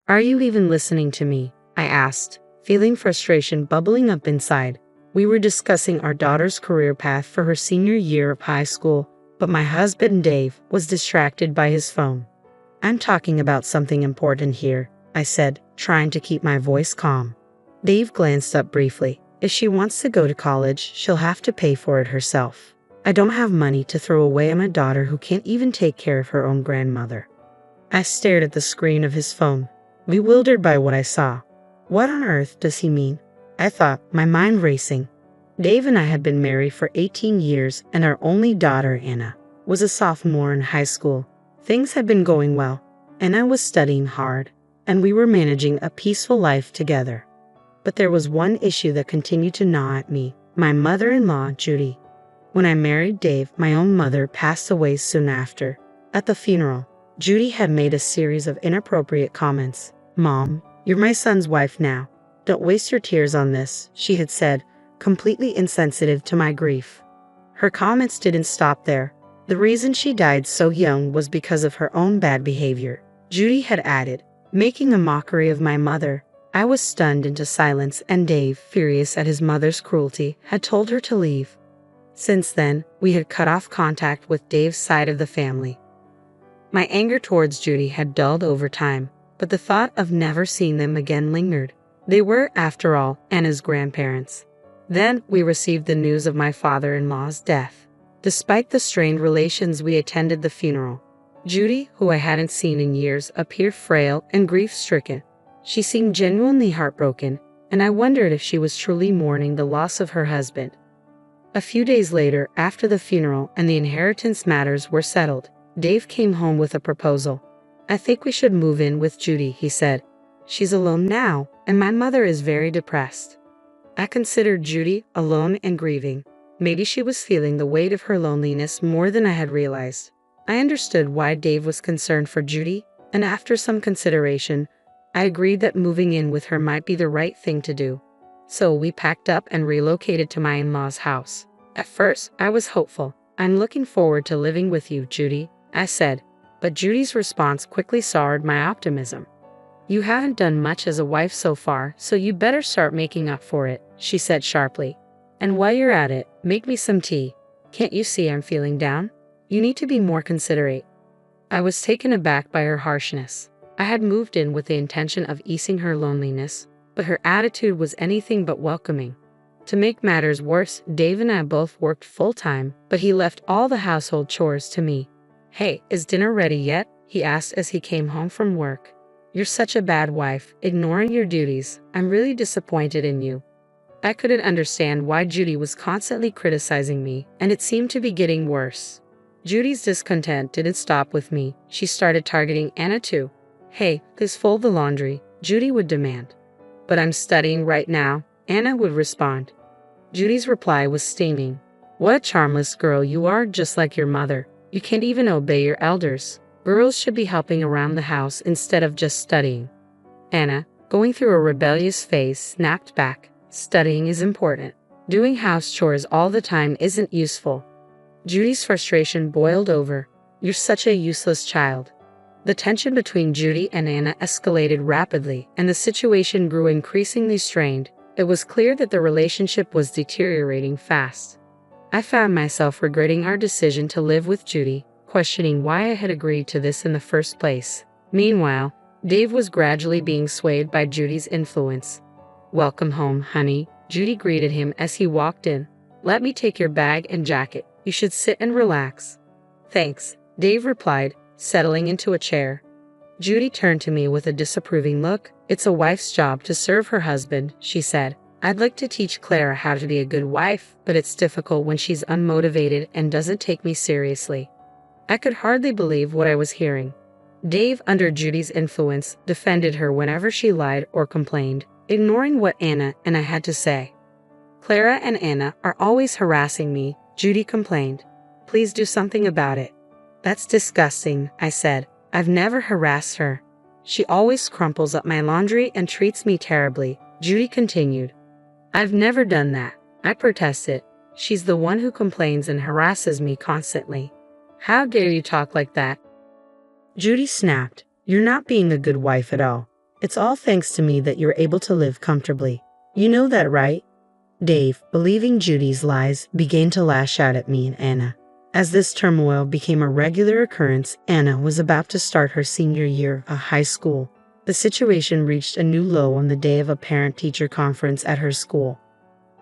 Are you even listening to me? I asked, feeling frustration bubbling up inside. We were discussing our daughter's career path for her senior year of high school, but my husband Dave was distracted by his phone. I'm talking about something important here, I said, trying to keep my voice calm. Dave glanced up briefly. If she wants to go to college, she'll have to pay for it herself. I don't have money to throw away on my daughter who can't even take care of her own grandmother. I stared at the screen of his phone, bewildered by what I saw. What on earth does he mean? I thought, my mind racing. Dave and I had been married for 18 years, and our only daughter, Anna, was a sophomore in high school. Things had been going well, and I was studying hard, and we were managing a peaceful life together. But there was one issue that continued to gnaw at me: my mother-in-law, Judy. When I married Dave, my own mother passed away soon after. At the funeral, Judy had made a series of inappropriate comments. "Mom, you're my son's wife now. Don't waste your tears on this," she had said, completely insensitive to my grief. Her comments didn't stop there. The reason she died so young was because of her own bad behavior, Judy had added, making a mockery of my mother. I was stunned into silence, and Dave, furious at his mother's cruelty, had told her to leave. Since then, we had cut off contact with Dave's side of the family. My anger towards Judy had dulled over time, but the thought of never seeing them again lingered. They were, after all, Anna's grandparents. Then we received the news of my father-in-law's death. Despite the strained relations, we attended the funeral. Judy, who I hadn't seen in years, appeared frail and grief-stricken. She seemed genuinely heartbroken, and I wondered if she was truly mourning the loss of her husband. A few days later, after the funeral and the inheritance matters were settled, Dave came home with a proposal. "I think we should move in with Judy," he said. "She's alone now, and my mother is very depressed." I considered Judy alone and grieving. Maybe she was feeling the weight of her loneliness more than I had realized. I understood why Dave was concerned for Judy, and after some consideration, I agreed that moving in with her might be the right thing to do. So we packed up and relocated to my in-laws' house. At first, I was hopeful. "I'm looking forward to living with you, Judy," I said, but Judy's response quickly soured my optimism. "You haven't done much as a wife so far, so you better start making up for it," she said sharply. "And while you're at it, make me some tea. Can't you see I'm feeling down? You need to be more considerate." I was taken aback by her harshness. I had moved in with the intention of easing her loneliness, but her attitude was anything but welcoming. To make matters worse, Dave and I both worked full-time, but he left all the household chores to me. "Hey, is dinner ready yet?" he asked as he came home from work. "You're such a bad wife, ignoring your duties. I'm really disappointed in you." I couldn't understand why Judy was constantly criticizing me, and it seemed to be getting worse. Judy's discontent didn't stop with me. She started targeting Anna too. "Hey, please fold the laundry," Judy would demand. "But I'm studying right now," Anna would respond. Judy's reply was stinging. "What a charmless girl you are, just like your mother. You can't even obey your elders. Girls should be helping around the house instead of just studying." Anna, going through a rebellious phase, snapped back. "Studying is important. Doing house chores all the time isn't useful." Judy's frustration boiled over. "You're such a useless child." The tension between Judy and Anna escalated rapidly, and the situation grew increasingly strained. It was clear that the relationship was deteriorating fast. I found myself regretting our decision to live with Judy, questioning why I had agreed to this in the first place. Meanwhile, Dave was gradually being swayed by Judy's influence. "Welcome home, honey," Judy greeted him as he walked in. "Let me take your bag and jacket. You should sit and relax." "Thanks," Dave replied, settling into a chair. Judy turned to me with a disapproving look. "It's a wife's job to serve her husband," she said. "I'd like to teach Clara how to be a good wife, but it's difficult when she's unmotivated and doesn't take me seriously." I could hardly believe what I was hearing. Dave, under Judy's influence, defended her whenever she lied or complained, ignoring what Anna and I had to say. "Clara and Anna are always harassing me," Judy complained. "Please do something about it." "That's disgusting," I said. "I've never harassed her. She always crumples up my laundry and treats me terribly," Judy continued. "I've never done that," I protested. "She's the one who complains and harasses me constantly." "How dare you talk like that?" Judy snapped. "You're not being a good wife at all. It's all thanks to me that you're able to live comfortably. You know that, right? Dave, believing Judy's lies, began to lash out at me and Anna. As this turmoil became a regular occurrence, Anna was about to start her senior year of high school. The situation reached a new low on the day of a parent-teacher conference at her school.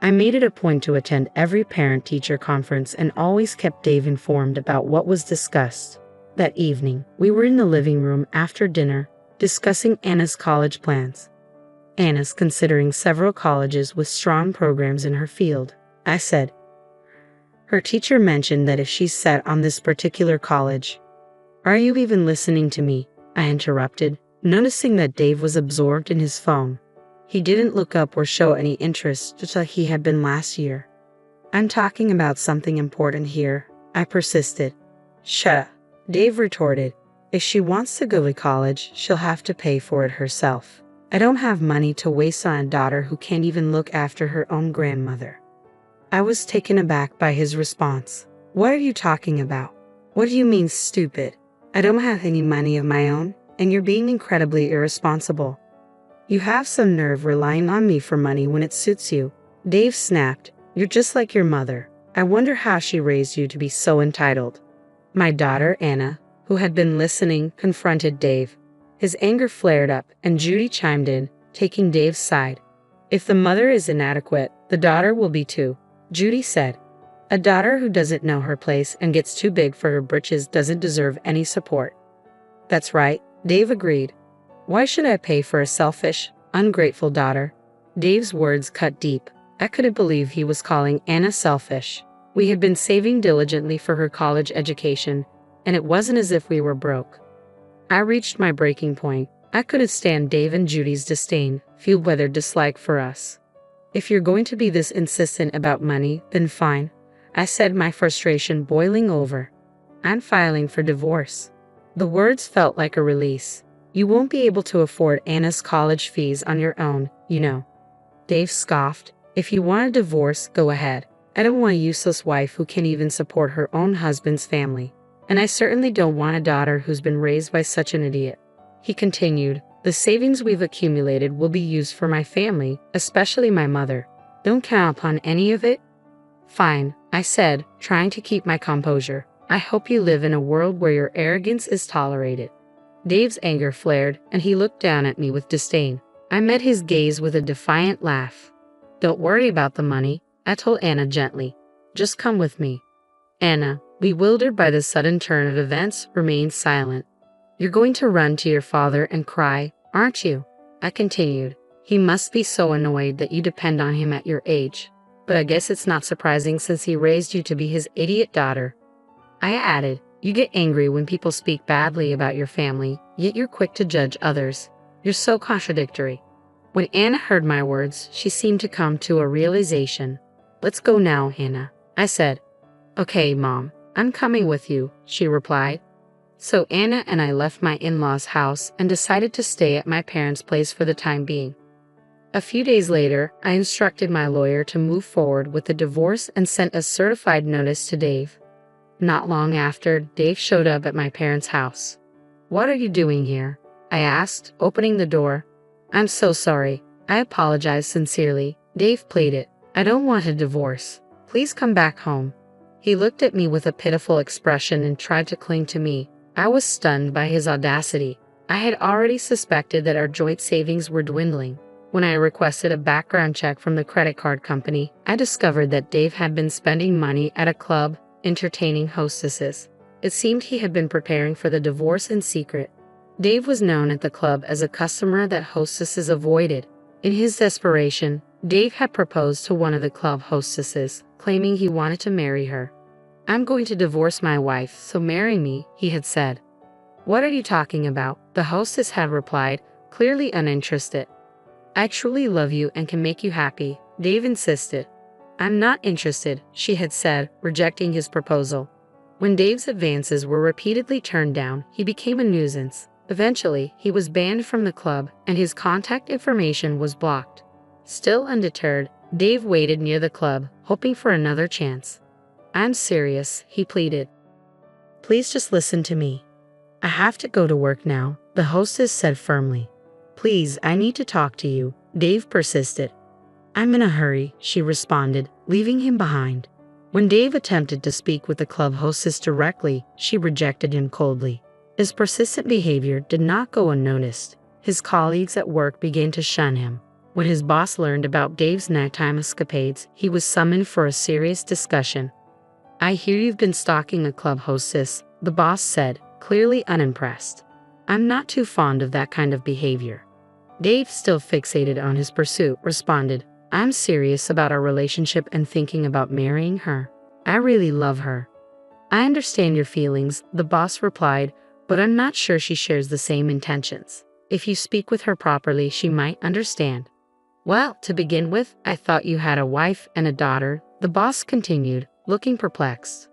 I made it a point to attend every parent-teacher conference and always kept Dave informed about what was discussed. That evening, we were in the living room after dinner, discussing Anna's college plans. Anna's considering several colleges with strong programs in her field, I said. Her teacher mentioned that if she's set on this particular college. Are you even listening to me? I interrupted, noticing that Dave was absorbed in his phone. He didn't look up or show any interest just like he had been last year. I'm talking about something important here, I persisted. Shut up, Dave retorted. If she wants to go to college, she'll have to pay for it herself. I don't have money to waste on a daughter who can't even look after her own grandmother. I was taken aback by his response. What are you talking about? What do you mean, stupid? I don't have any money of my own, and you're being incredibly irresponsible. You have some nerve relying on me for money when it suits you. Dave snapped. You're just like your mother. I wonder how she raised you to be so entitled. My daughter, Anna, who had been listening, confronted Dave. His anger flared up, and Judy chimed in, taking Dave's side. If the mother is inadequate, the daughter will be too, Judy said. A daughter who doesn't know her place and gets too big for her britches doesn't deserve any support. That's right, Dave agreed. Why should I pay for a selfish, ungrateful daughter? Dave's words cut deep. I couldn't believe he was calling Anna selfish. We had been saving diligently for her college education, and it wasn't as if we were broke. I reached my breaking point. I couldn't stand Dave and Judy's disdain, fueled by their dislike for us. If you're going to be this insistent about money, then fine, I said, my frustration boiling over. I'm filing for divorce. The words felt like a release. You won't be able to afford Anna's college fees on your own, you know. Dave scoffed. If you want a divorce, go ahead. I don't want a useless wife who can't even support her own husband's family. And I certainly don't want a daughter who's been raised by such an idiot. He continued, the savings we've accumulated will be used for my family, especially my mother. Don't count upon any of it? Fine, I said, trying to keep my composure. I hope you live in a world where your arrogance is tolerated. Dave's anger flared, and he looked down at me with disdain. I met his gaze with a defiant laugh. Don't worry about the money, I told Anna gently. Just come with me. Anna, bewildered by the sudden turn of events, remained silent. You're going to run to your father and cry, aren't you? I continued. He must be so annoyed that you depend on him at your age. But I guess it's not surprising since he raised you to be his idiot daughter. I added, you get angry when people speak badly about your family, yet you're quick to judge others. You're so contradictory. When Anna heard my words, she seemed to come to a realization. Let's go now, Anna, I said. Okay, Mom, I'm coming with you, she replied. So Anna and I left my in-laws' house and decided to stay at my parents' place for the time being. A few days later, I instructed my lawyer to move forward with the divorce and sent a certified notice to Dave. Not long after, Dave showed up at my parents' house. What are you doing here? I asked, opening the door. I'm so sorry. I apologize sincerely. Dave pleaded. I don't want a divorce. Please come back home. He looked at me with a pitiful expression and tried to cling to me. I was stunned by his audacity. I had already suspected that our joint savings were dwindling. When I requested a background check from the credit card company, I discovered that Dave had been spending money at a club, entertaining hostesses. It seemed he had been preparing for the divorce in secret. Dave was known at the club as a customer that hostesses avoided. In his desperation, Dave had proposed to one of the club hostesses, claiming he wanted to marry her. I'm going to divorce my wife, so marry me, he had said. What are you talking about? The hostess had replied, clearly uninterested. I truly love you and can make you happy, Dave insisted. I'm not interested, she had said, rejecting his proposal. When Dave's advances were repeatedly turned down, he became a nuisance. Eventually, he was banned from the club, and his contact information was blocked. Still undeterred, Dave waited near the club, hoping for another chance. I'm serious, he pleaded. Please just listen to me. I have to go to work now, the hostess said firmly. Please, I need to talk to you, Dave persisted. I'm in a hurry, she responded, leaving him behind. When Dave attempted to speak with the club hostess directly, she rejected him coldly. His persistent behavior did not go unnoticed. His colleagues at work began to shun him. When his boss learned about Dave's nighttime escapades, he was summoned for a serious discussion. I hear you've been stalking a club hostess, the boss said, clearly unimpressed. I'm not too fond of that kind of behavior. Dave, still fixated on his pursuit, responded, I'm serious about our relationship and thinking about marrying her. I really love her. I understand your feelings, the boss replied, but I'm not sure she shares the same intentions. If you speak with her properly, she might understand. Well, to begin with, I thought you had a wife and a daughter, the boss continued, looking perplexed.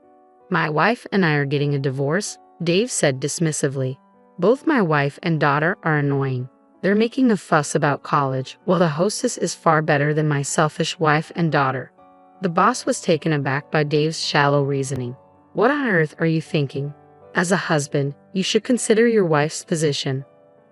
My wife and I are getting a divorce, Dave said dismissively. Both my wife and daughter are annoying. They're making a fuss about college, while the hostess is far better than my selfish wife and daughter. The boss was taken aback by Dave's shallow reasoning. What on earth are you thinking? As a husband, you should consider your wife's position.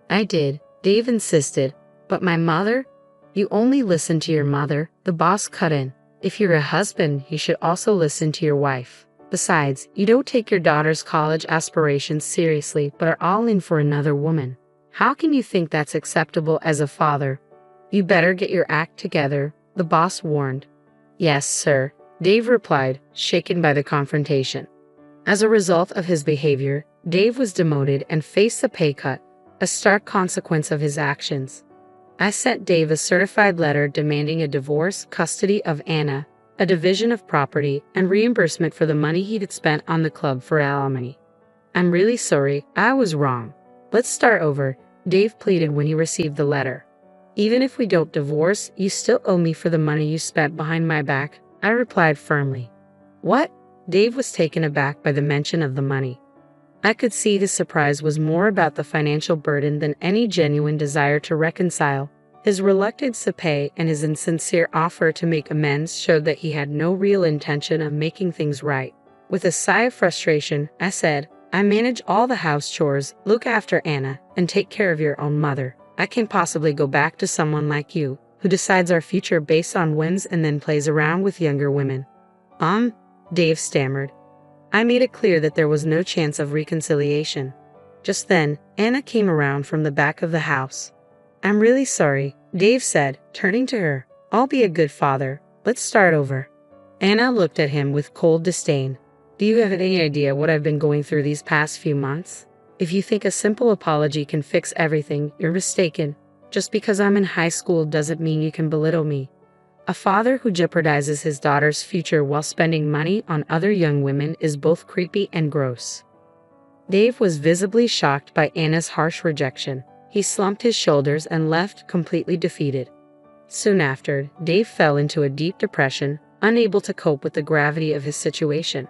I did, Dave insisted. But my mother? You only listen to your mother, the boss cut in. If you're a husband, you should also listen to your wife. Besides, you don't take your daughter's college aspirations seriously but are all in for another woman. How can you think that's acceptable as a father? You better get your act together, the boss warned. Yes, sir, Dave replied, shaken by the confrontation. As a result of his behavior, Dave was demoted and faced a pay cut, a stark consequence of his actions. I sent Dave a certified letter demanding a divorce, custody of Anna, a division of property, and reimbursement for the money he'd spent on the club for alimony. I'm really sorry, I was wrong. Let's start over, Dave pleaded when he received the letter. Even if we don't divorce, you still owe me for the money you spent behind my back, I replied firmly. What? Dave was taken aback by the mention of the money. I could see his surprise was more about the financial burden than any genuine desire to reconcile. His reluctance to pay and his insincere offer to make amends showed that he had no real intention of making things right. With a sigh of frustration, I said, I manage all the house chores, look after Anna, and take care of your own mother. I can't possibly go back to someone like you, who decides our future based on whims and then plays around with younger women. Dave stammered. I made it clear that there was no chance of reconciliation. Just then, Anna came around from the back of the house. I'm really sorry, Dave said, turning to her. I'll be a good father. Let's start over. Anna looked at him with cold disdain. Do you have any idea what I've been going through these past few months? If you think a simple apology can fix everything, you're mistaken. Just because I'm in high school doesn't mean you can belittle me. A father who jeopardizes his daughter's future while spending money on other young women is both creepy and gross. Dave was visibly shocked by Anna's harsh rejection. He slumped his shoulders and left, completely defeated. Soon after, Dave fell into a deep depression, unable to cope with the gravity of his situation.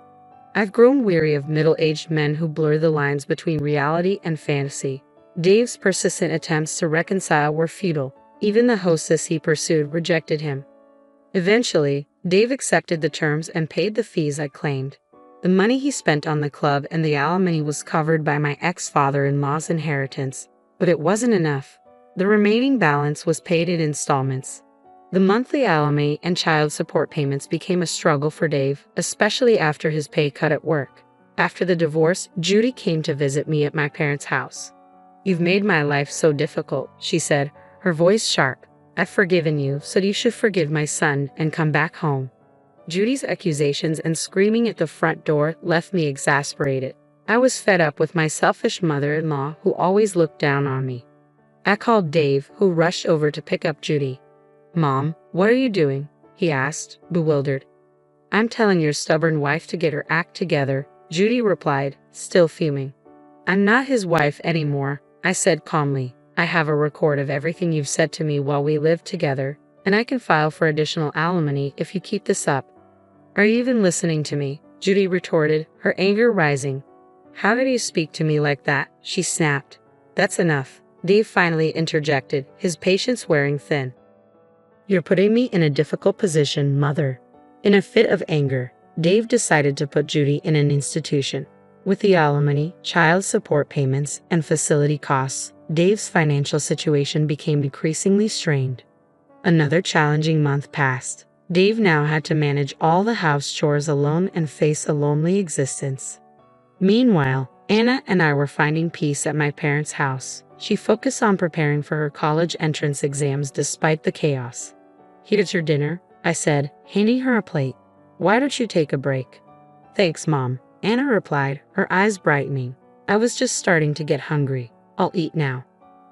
I've grown weary of middle-aged men who blur the lines between reality and fantasy. Dave's persistent attempts to reconcile were futile. Even the hostess he pursued rejected him. Eventually, Dave accepted the terms and paid the fees I claimed. The money he spent on the club and the alimony was covered by my ex-father-in-law's inheritance, but it wasn't enough. The remaining balance was paid in installments. The monthly alimony and child support payments became a struggle for Dave, especially after his pay cut at work. After the divorce, Judy came to visit me at my parents' house. You've made my life so difficult, she said, her voice sharp. I've forgiven you, so you should forgive my son and come back home. Judy's accusations and screaming at the front door left me exasperated. I was fed up with my selfish mother-in-law who always looked down on me. I called Dave, who rushed over to pick up Judy. Mom, what are you doing? He asked, bewildered. I'm telling your stubborn wife to get her act together, Judy replied, still fuming. I'm not his wife anymore, I said calmly. I have a record of everything you've said to me while we lived together, and I can file for additional alimony if you keep this up. Are you even listening to me? Judy retorted, her anger rising. How did you speak to me like that? She snapped. That's enough, Dave finally interjected, his patience wearing thin. You're putting me in a difficult position, Mother. In a fit of anger, Dave decided to put Judy in an institution. With the alimony, child support payments, and facility costs, Dave's financial situation became increasingly strained. Another challenging month passed. Dave now had to manage all the house chores alone and face a lonely existence. Meanwhile, Anna and I were finding peace at my parents' house. She focused on preparing for her college entrance exams despite the chaos. "Here's your dinner," I said, handing her a plate. "Why don't you take a break?" "Thanks, Mom," Anna replied, her eyes brightening. "I was just starting to get hungry. I'll eat now."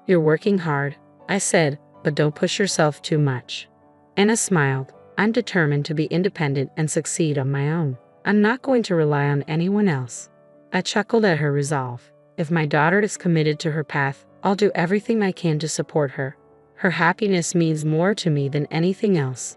"You're working hard," I said, "but don't push yourself too much." Anna smiled. "I'm determined to be independent and succeed on my own. I'm not going to rely on anyone else." I chuckled at her resolve. If my daughter is committed to her path, I'll do everything I can to support her. Her happiness means more to me than anything else.